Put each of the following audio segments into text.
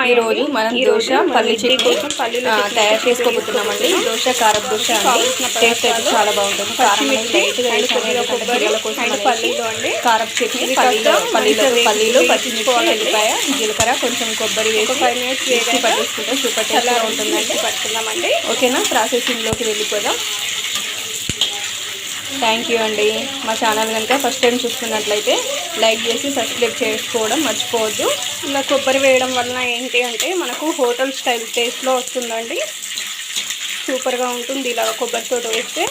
ఈరోజు మనం దోశ పల్లి చట్నీ తయారు చేసుకోబోతున్నామండి. దోశ కారం దోశ అండి. టేస్ట్ అయితే చాలా బాగుంటుంది. కారం లైట్గా వేసాను, ఎందుకంటే పిల్లల కోసం అనేసి. కారం చట్నీ పల్లీలు పచ్చిమిర్చి ఎల్లిపాయ జీలకర్ర కొంచెం కొబ్బరి వేసి 5 minutes వేసి పట్టేసుకుంటే సూపర్ టేస్ట్గా ఉంటుందండి. పట్టుకుందామండి. ఓకేనా, ప్రాసెసింగ్లోకి వెళ్ళిపోదాం. థ్యాంక్ యూ అండి. మా ఛానల్ కనుక ఫస్ట్ టైం చూస్తున్నట్లయితే లైక్ చేసి సబ్స్క్రైబ్ చేసుకోవడం మర్చిపోవద్దు. ఇలా కొబ్బరి వేయడం వలన ఏంటి అంటే మనకు హోటల్ స్టైల్ టేస్ట్లో వస్తుందండి. సూపర్గా ఉంటుంది ఇలా కొబ్బరితో వేస్తే.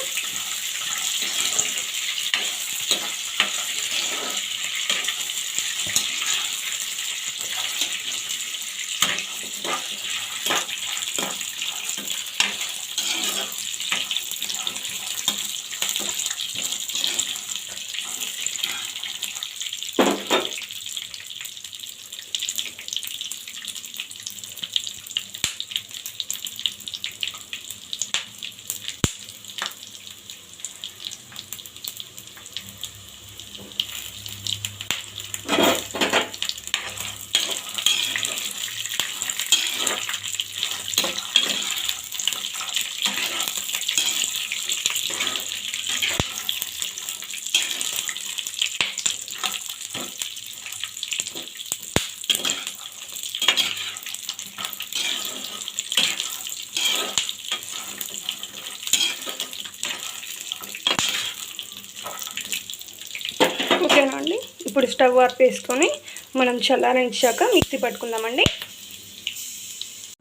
ఓకేనా అండి, ఇప్పుడు స్టవ్ ఆర్పేసుకొని మనం చల్లారించాక మిక్సీ పట్టుకుందామండి.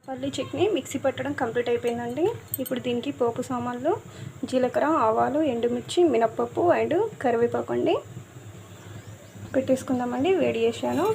పల్లి చట్నీ మిక్సీ పట్టడం కంప్లీట్ అయిపోయిందండి. ఇప్పుడు దీనికి పోపు సామాన్లు జీలకర్ర, ఆవాలు, ఎండుమిర్చి, మినప్పప్పు అండ్ కరివేపాకు అండి పెట్టేసుకుందామండి. వేడి చేశాను.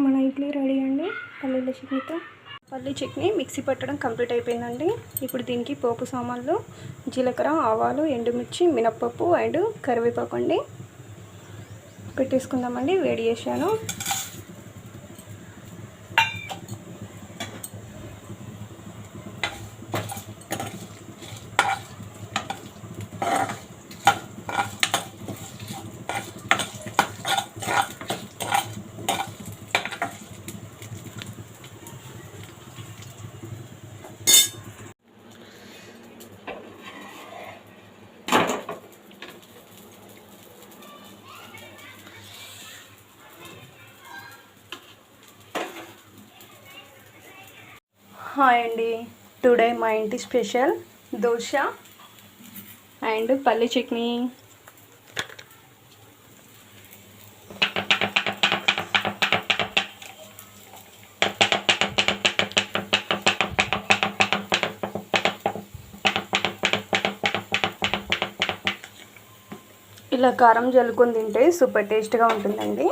మన ఇడ్లీ రెడీ అండి. పల్లీల చట్నీతో పల్లీ చట్నీ మిక్సీ పట్టడం కంప్లీట్ అయిపోయిందండి. ఇప్పుడు దీనికి పోపు సామాన్లు జీలకర్ర, ఆవాలు, ఎండుమిర్చి, మినప్పప్పు అండ్ కరివేపాకు అండి పెట్టేసుకుందామండి. వేడి చేశాను. హాయ్ అండి, టుడే మా ఇంటి స్పెషల్ దోశ అండ్ పల్లి చట్నీ. ఇలా కారం జల్లుకొని తింటే సూపర్ టేస్ట్గా ఉంటుందండి.